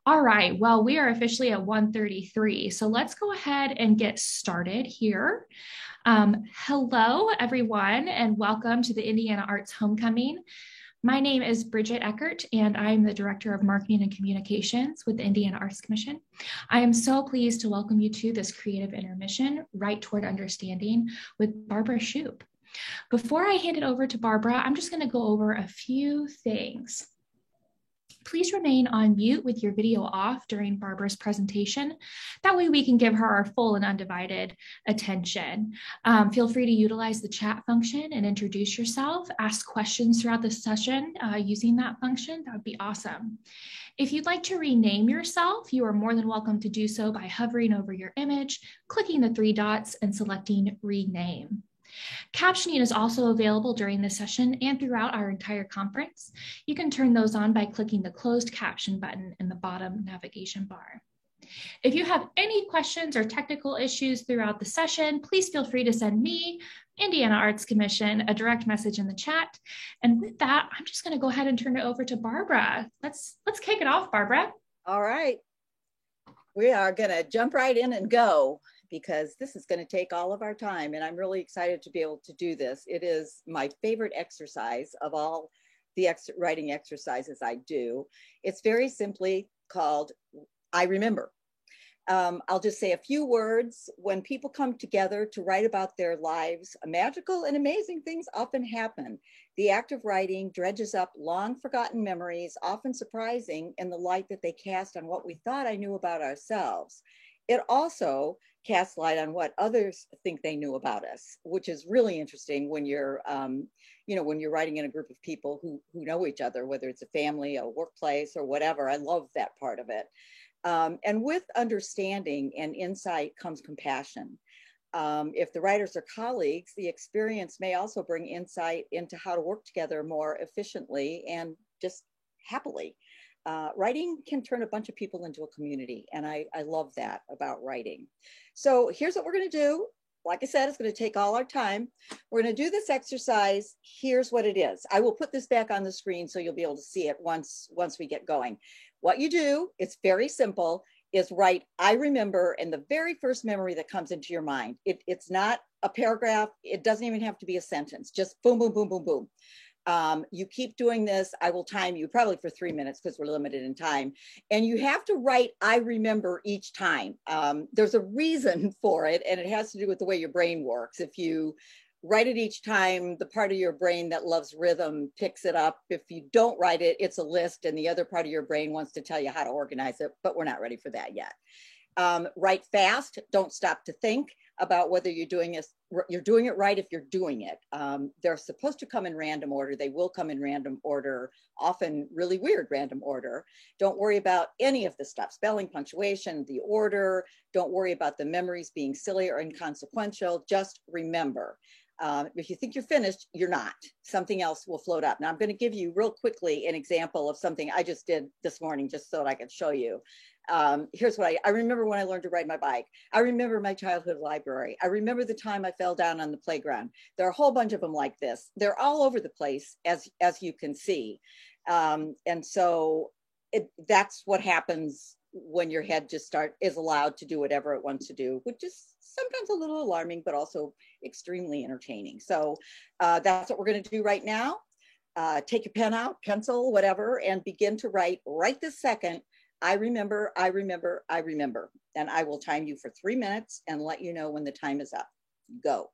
All right, well, we are officially at 1:33, so let's go ahead and get started here. Hello, everyone, and welcome to the Indiana Arts Homecoming. My name is Bridget Eckert, and I'm the Director of Marketing and Communications with the Indiana Arts Commission. I am so pleased to welcome you to this creative intermission, Right Toward Understanding, with Barbara Shoup. Before I hand it over to Barbara, I'm just going to go over a few things. Please remain on mute with your video off during Barbara's presentation. That way we can give her our full and undivided attention. Feel free to utilize the chat function and introduce yourself. Ask questions throughout the session using that function. That would be awesome. If you'd like to rename yourself, you are more than welcome to do so by hovering over your image, clicking the three dots, and selecting Rename. Captioning is also available during this session and throughout our entire conference. You can turn those on by clicking the closed caption button in the bottom navigation bar. If you have any questions or technical issues throughout the session, please feel free to send me, Indiana Arts Commission, a direct message in the chat. And with that, I'm just going to go ahead and turn it over to Barbara. Let's kick it off, Barbara. All right. We are going to jump right in and go, because this is going to take all of our time, and I'm really excited to be able to do this. It is my favorite exercise of all the writing exercises I do. It's very simply called I Remember. I'll just say a few words. When people come together to write about their lives, magical and amazing things often happen. The act of writing dredges up long forgotten memories, often surprising in the light that they cast on what we thought I knew about ourselves. It also casts light on what others think they knew about us, which is really interesting when you're, when you're writing in a group of people who know each other, whether it's a family, a workplace, or whatever. I love that part of it. And with understanding and insight comes compassion. If the writers are colleagues, the experience may also bring insight into how to work together more efficiently and just happily. Writing can turn a bunch of people into a community, and I love that about writing. So here's what we're going to do. Like I said, it's going to take all our time. We're going to do this exercise. Here's what it is. I will put this back on the screen so you'll be able to see it once we get going. What you do, it's very simple, is write I remember in the very first memory that comes into your mind. It's not a paragraph. It doesn't even have to be a sentence. Just boom, boom, boom, boom, boom. You keep doing this. I will time you probably for 3 minutes because we're limited in time. And you have to write I remember each time. There's a reason for it, and it has to do with the way your brain works. If you write it each time, the part of your brain that loves rhythm picks it up. If you don't write it, it's a list, and the other part of your brain wants to tell you how to organize it, but we're not ready for that yet. Write fast. Don't stop to think about whether you're doing it right if you're doing it. They're supposed to come in random order. They will come in random order, often really weird random order. Don't worry about any of the stuff, spelling, punctuation, the order. Don't worry about the memories being silly or inconsequential. Just remember. If you think you're finished, you're not. Something else will float up. Now, I'm going to give you real quickly an example of something I just did this morning, just so that I could show you. Here's what I remember when I learned to ride my bike. I remember my childhood library. I remember the time I fell down on the playground. There are a whole bunch of them like this. They're all over the place, as you can see. And so that's what happens when your head just is allowed to do whatever it wants to do, which is sometimes a little alarming, but also extremely entertaining. So that's what we're going to do right now. Take your pen out, pencil, whatever, and begin to write right this second. I remember, I remember, I remember. And I will time you for 3 minutes and let you know when the time is up. Go.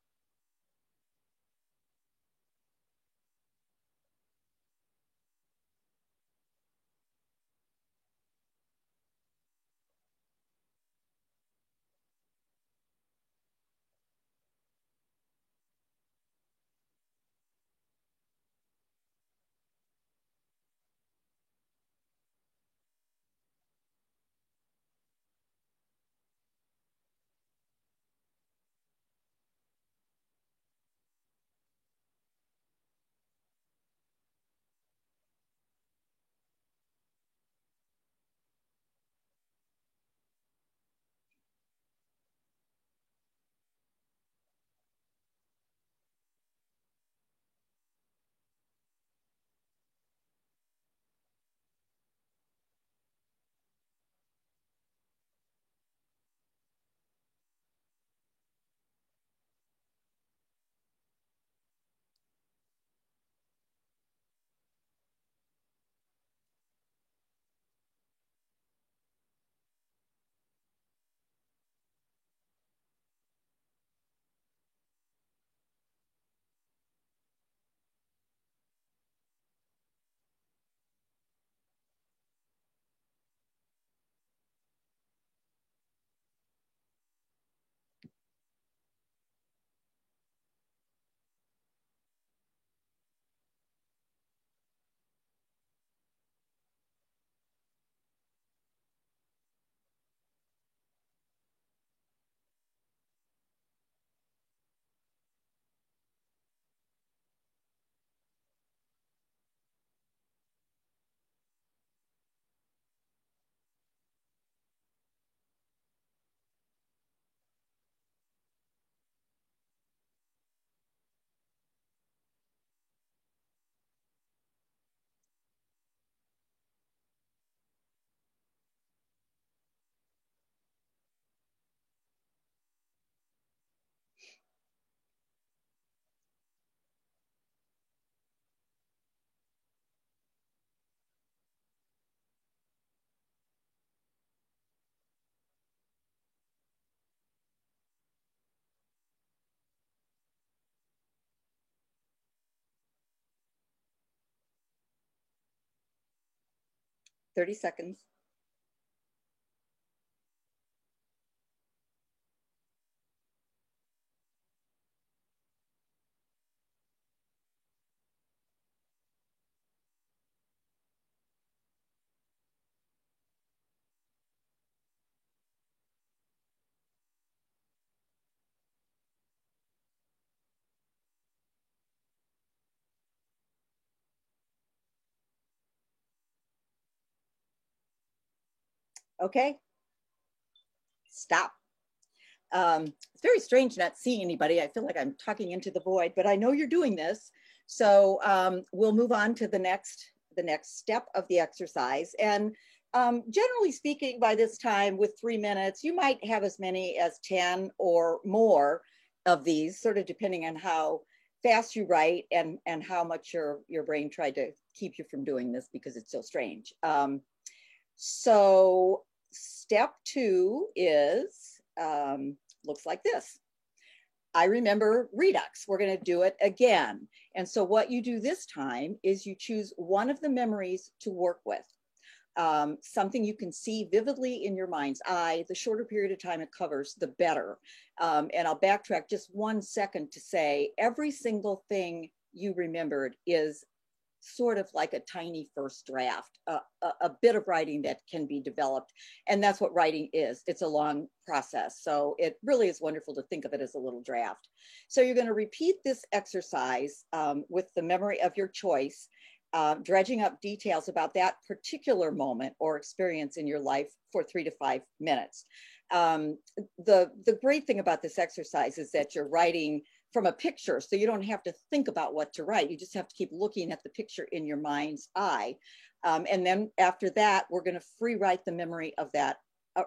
30 seconds. Okay, stop. It's very strange not seeing anybody. I feel like I'm talking into the void, but I know you're doing this. So we'll move on to the next step of the exercise. And generally speaking, by this time with 3 minutes, you might have as many as 10 or more of these, sort of depending on how fast you write and how much your brain tried to keep you from doing this because it's so strange. So step 2 is, looks like this. I remember Redux. We're going to do it again. And so what you do this time is you choose one of the memories to work with. Something you can see vividly in your mind's eye. The shorter period of time it covers, the better. And I'll backtrack just 1 second to say every single thing you remembered is sort of like a tiny first draft, a bit of writing that can be developed. And that's what writing is. It's a long process. So it really is wonderful to think of it as a little draft. So you're going to repeat this exercise with the memory of your choice, dredging up details about that particular moment or experience in your life for 3 to 5 minutes. The great thing about this exercise is that you're writing from a picture, so you don't have to think about what to write. You just have to keep looking at the picture in your mind's eye. And then after that, we're going to free write the memory of that,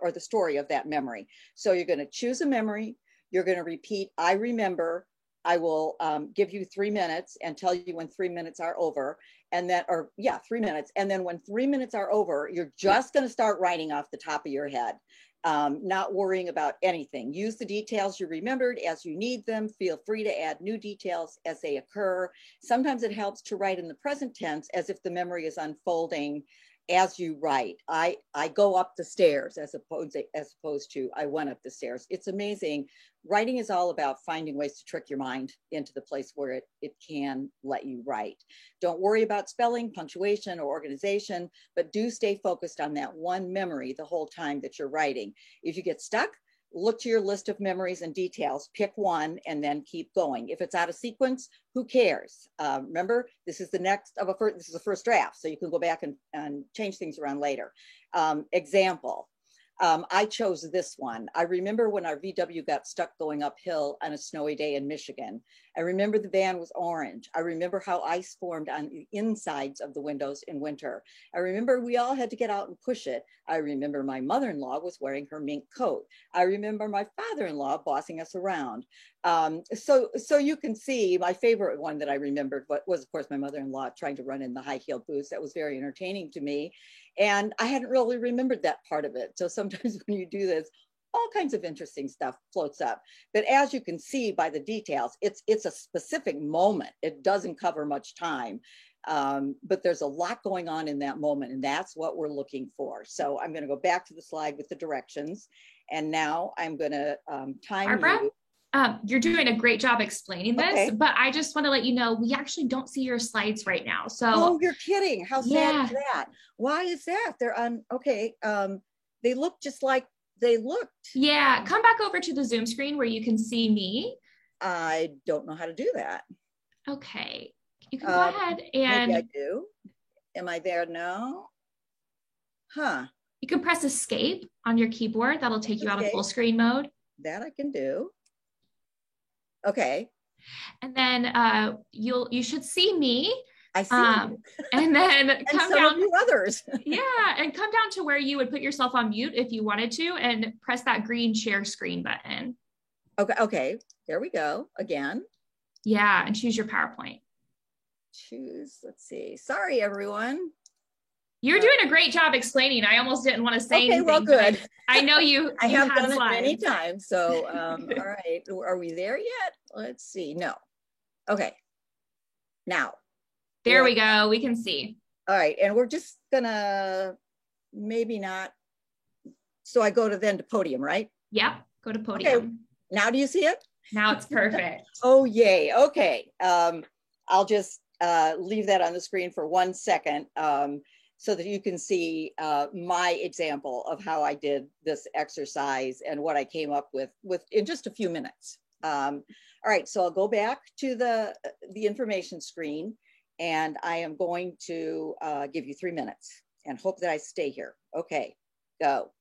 or the story of that memory. So you're going to choose a memory. You're going to repeat, I remember. I will give you 3 minutes and tell you when 3 minutes are over. And then, 3 minutes. And then when 3 minutes are over, you're just going to start writing off the top of your head. Not worrying about anything. Use the details you remembered as you need them. Feel free to add new details as they occur. Sometimes it helps to write in the present tense as if the memory is unfolding as you write. I go up the stairs as opposed to I went up the stairs. It's amazing. Writing is all about finding ways to trick your mind into the place where it can let you write. Don't worry about spelling, punctuation, or organization, but do stay focused on that one memory the whole time that you're writing. If you get stuck, look to your list of memories and details, pick one, and then keep going. If it's out of sequence, who cares? Remember, this is the first draft, so you can go back and change things around later. Example. I chose this one. I remember when our VW got stuck going uphill on a snowy day in Michigan. I remember the van was orange. I remember how ice formed on the insides of the windows in winter. I remember we all had to get out and push it. I remember my mother-in-law was wearing her mink coat. I remember my father-in-law bossing us around. So you can see my favorite one that I remembered was, of course, my mother-in-law trying to run in the high-heeled boots. That was very entertaining to me. And I hadn't really remembered that part of it. So sometimes when you do this, all kinds of interesting stuff floats up. But as you can see by the details, it's a specific moment. It doesn't cover much time. But there's a lot going on in that moment, and that's what we're looking for. So I'm going to go back to the slide with the directions. And now I'm going to time Barbara? you. You're doing a great job explaining this, Okay. but I just want to let you know, we actually don't see your slides right now. So, oh, you're kidding. How sad is that? Why is that? They're on, okay. They look just like they looked. Yeah, come back over to the Zoom screen where you can see me. I don't know how to do that. Okay, you can go ahead and. Maybe I do. Am I there now? Huh. You can press escape on your keyboard. That'll take you out of full screen mode. That I can do. Okay. And then you should see me. I see. And then and come some down. Of you others. Yeah, and come down to where you would put yourself on mute if you wanted to, and press that green share screen button. Okay. There we go. Again. Yeah, and choose your PowerPoint. Choose. Let's see. Sorry, everyone. You're doing a great job explaining. I almost didn't want to say anything. Well, good. I know you. I have done slides. it many times. So, all right. Are we there yet? Let's see. No. Okay. Now. There we go. We can see. All right. And we're just going to maybe not. So I go to then to podium, right? Yep, go to podium. Okay. Now do you see it? Now it's perfect. Oh, yay. Okay. I'll just leave that on the screen for 1 second so that you can see my example of how I did this exercise and what I came up with in just a few minutes. All right, so I'll go back to the information screen, and I am going to give you 3 minutes and hope that I stay here. Okay, go.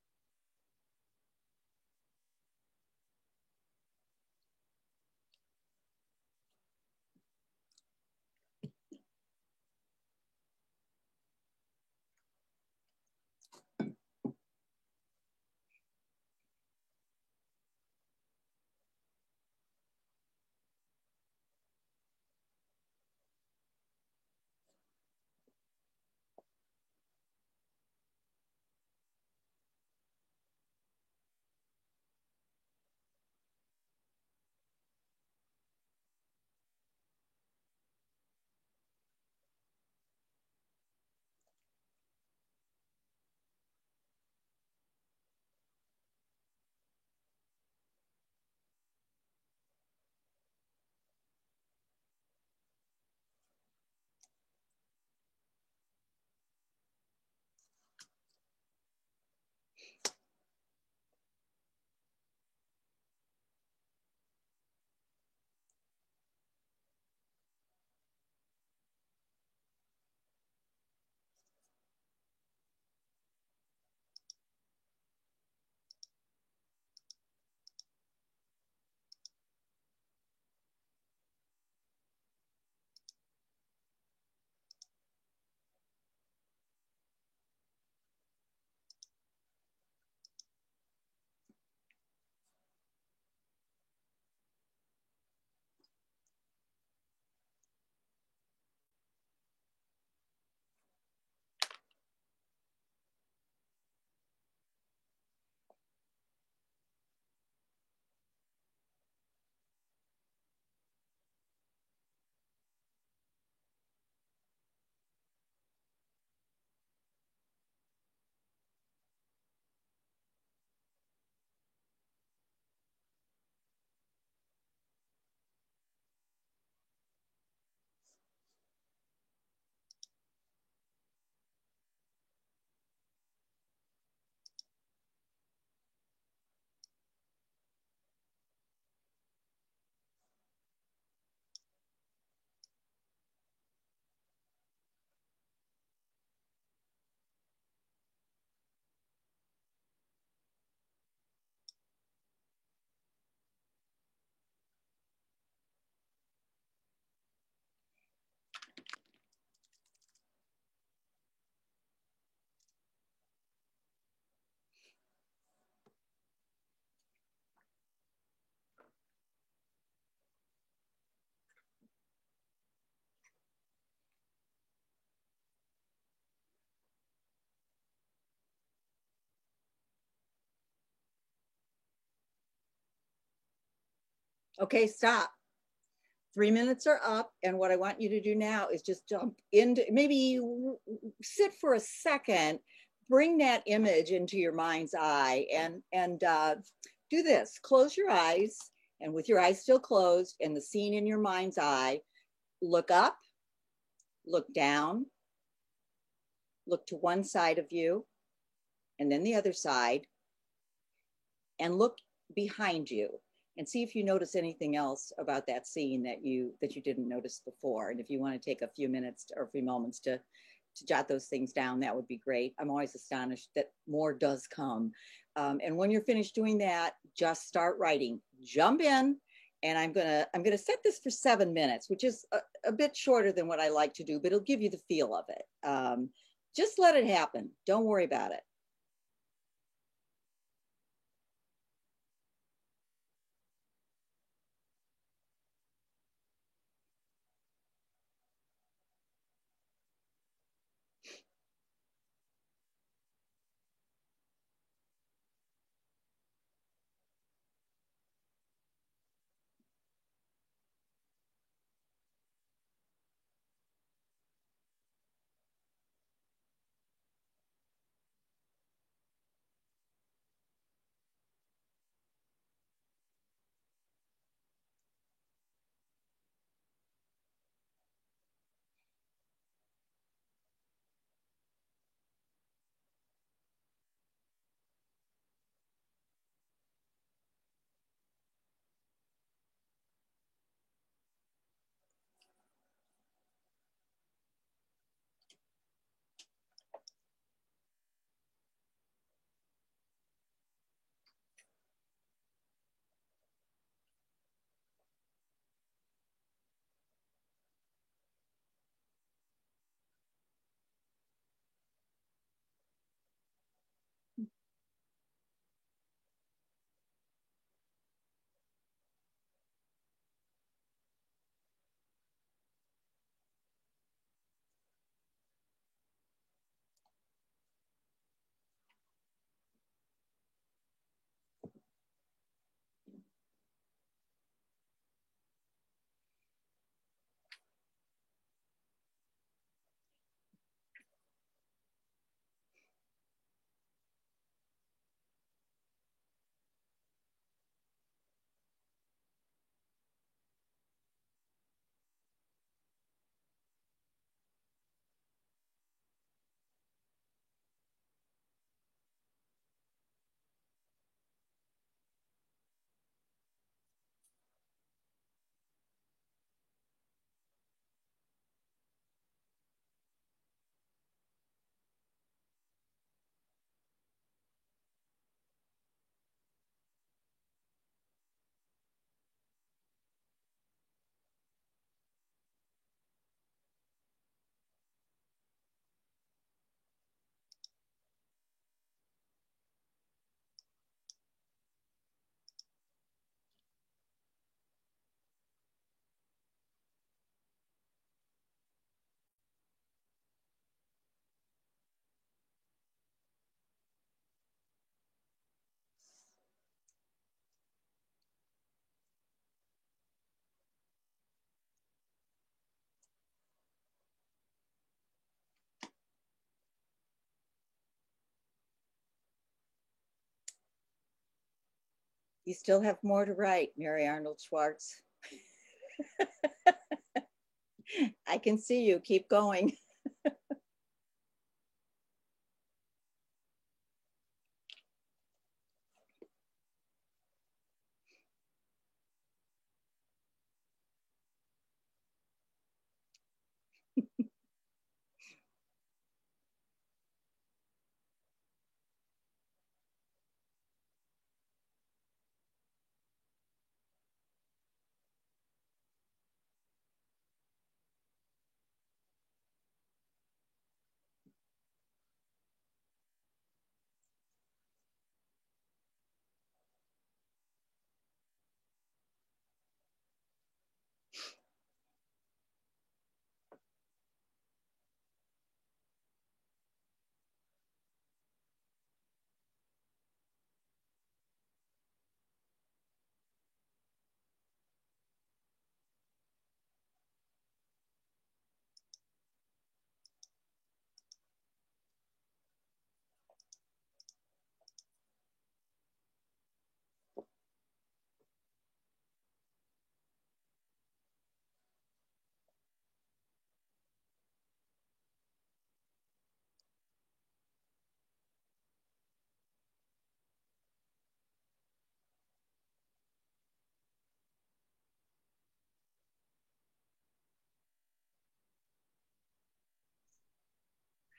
Okay, stop. 3 minutes are up, and what I want you to do now is just jump into, maybe sit for a second, bring that image into your mind's eye, and do this. Close your eyes, and with your eyes still closed and the scene in your mind's eye, look up, look down, look to one side of you, and then the other side, and look behind you and see if you notice anything else about that scene that you didn't notice before. And if you want to take a few minutes or a few moments to jot those things down, that would be great. I'm always astonished that more does come. And when you're finished doing that, just start writing. Jump in, and I'm gonna set this for 7 minutes, which is a bit shorter than what I like to do, but it'll give you the feel of it. Just let it happen. Don't worry about it. You still have more to write, Mary Arnold Schwartz. I can see you. Keep going.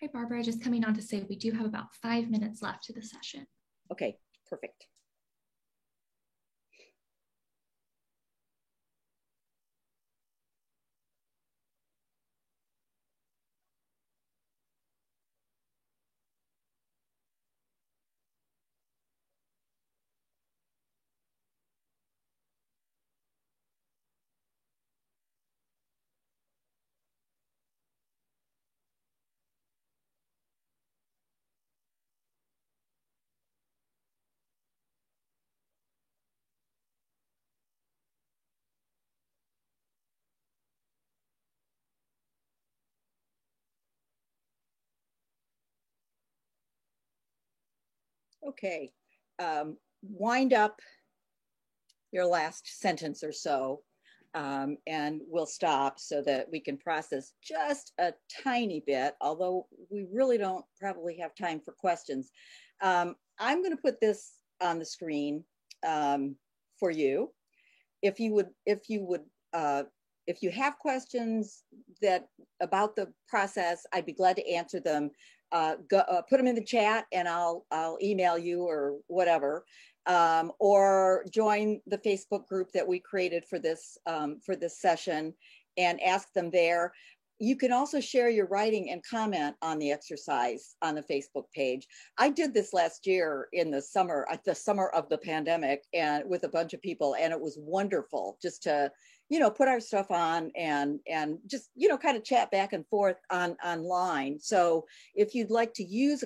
Hi, Barbara. Just coming on to say we do have about 5 minutes left to the session. Okay, perfect. Okay, wind up your last sentence or so, and we'll stop so that we can process just a tiny bit, although we really don't probably have time for questions. I'm going to put this on the screen for you. If you have questions that about the process, I'd be glad to answer them. Put them in the chat and I'll email you or whatever, or join the Facebook group that we created for this session and ask them there. You can also share your writing and comment on the exercise on the Facebook page. I did this last year in the summer of the pandemic, and with a bunch of people, and it was wonderful just to, put our stuff on and just, kind of chat back and forth online. So if you'd like to use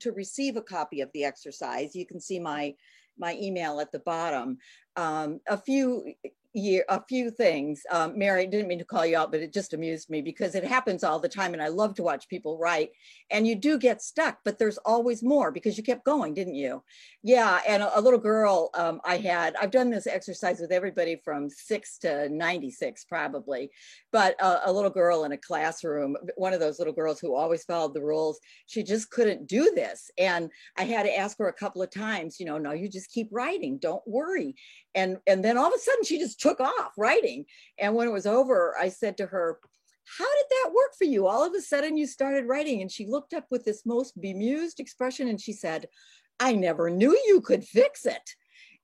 to receive a copy of the exercise, you can see my email at the bottom. A few things. Mary, didn't mean to call you out, but it just amused me because it happens all the time and I love to watch people write, and you do get stuck, but there's always more because you kept going, didn't you? Yeah, and a little girl I've done this exercise with everybody from 6 to 96 probably, but a little girl in a classroom, one of those little girls who always followed the rules, she just couldn't do this. And I had to ask her a couple of times, no, you just keep writing, don't worry. And then all of a sudden she just took off writing. And when it was over, I said to her, how did that work for you? All of a sudden you started writing. And she looked up with this most bemused expression and she said, I never knew you could fix it.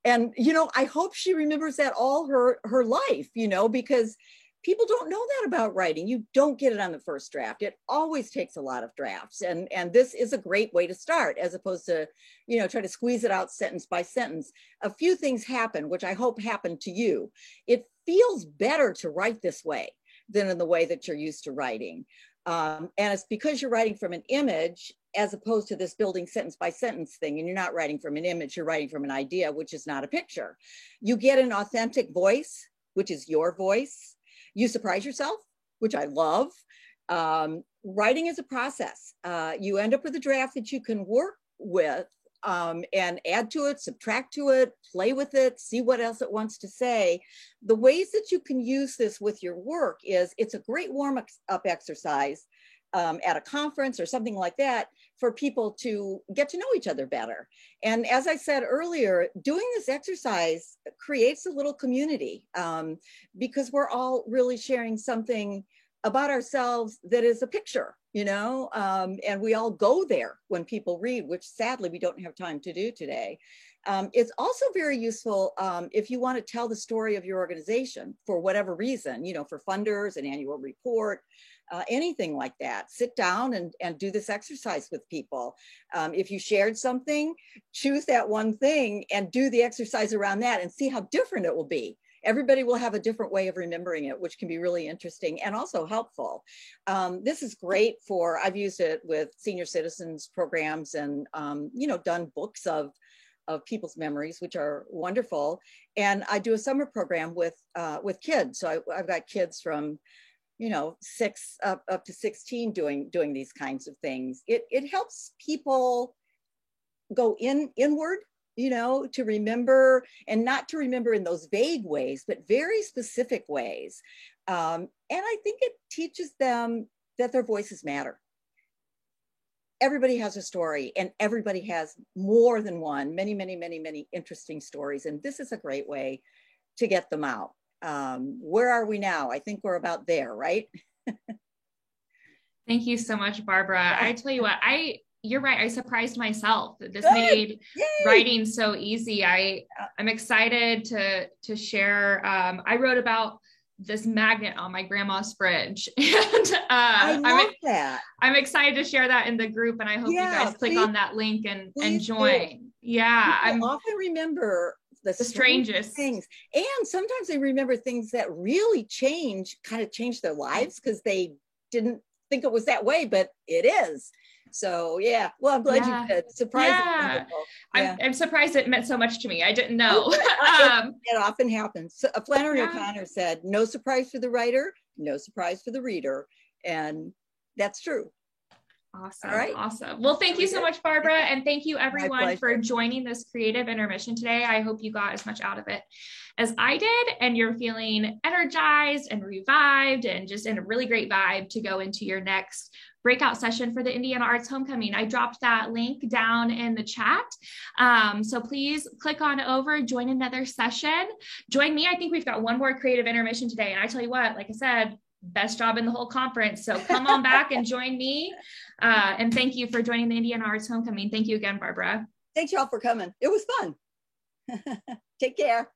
And, I hope she remembers that all her life, because people don't know that about writing. You don't get it on the first draft. It always takes a lot of drafts. And this is a great way to start, as opposed to, try to squeeze it out sentence by sentence. A few things happen, which I hope happen to you. It feels better to write this way than in the way that you're used to writing. And it's because you're writing from an image as opposed to this building sentence by sentence thing. And you're not writing from an image, you're writing from an idea, which is not a picture. You get an authentic voice, which is your voice. You surprise yourself, which I love. Writing is a process. You end up with a draft that you can work with and add to it, subtract to it, play with it, see what else it wants to say. The ways that you can use this with your work is it's a great warm-up exercise at a conference or something like that for people to get to know each other better. And as I said earlier, doing this exercise creates a little community because we're all really sharing something about ourselves that is a picture, you know, and we all go there when people read, which sadly we don't have time to do today. It's also very useful if you want to tell the story of your organization for whatever reason, you know, for funders, an annual report, anything like that. Sit down and do this exercise with people. If you shared something, choose that one thing and do the exercise around that and see how different it will be. Everybody will have a different way of remembering it, which can be really interesting and also helpful. This is great for, I've used it with senior citizens programs and, you know, done books of people's memories, which are wonderful. And I do a summer program with kids. So I've got kids from, you know, 6 up to 16 doing these kinds of things. It helps people go inward, you know, to remember, and not to remember in those vague ways, but very specific ways. And I think it teaches them that their voices matter. Everybody has a story, and everybody has more than one, many, many, many, many interesting stories. And this is a great way to get them out. Where are we now? I think we're about there, right? Thank you so much, Barbara. I tell you what, you're right. I surprised myself. This Good. made Yay. writing so easy. I'm excited to share. I wrote about this magnet on my grandma's fridge, and I love that. I'm excited to share that in the group, and I hope you guys click on that link and join. Do. Yeah, I often remember the strangest things, and sometimes they remember things that really kind of change their lives because they didn't think it was that way, but it is. So yeah, well, I'm glad you did. Surprising. Yeah. I'm surprised it meant so much to me. I didn't know. It often happens. So, Flannery O'Connor said, "No surprise for the writer, no surprise for the reader," and that's true. Awesome. All right. Awesome. Well, thank you so much, Barbara. And thank you everyone for joining this creative intermission today. I hope you got as much out of it as I did, and you're feeling energized and revived and just in a really great vibe to go into your next breakout session for the Indiana Arts Homecoming. I dropped that link down in the chat. So please click on over, join another session. Join me. I think we've got one more creative intermission today. And I tell you what, like I said, best job in the whole conference. So come on back and join me. And thank you for joining the Indiana Arts Homecoming. Thank you again, Barbara. Thanks y'all for coming. It was fun. Take care.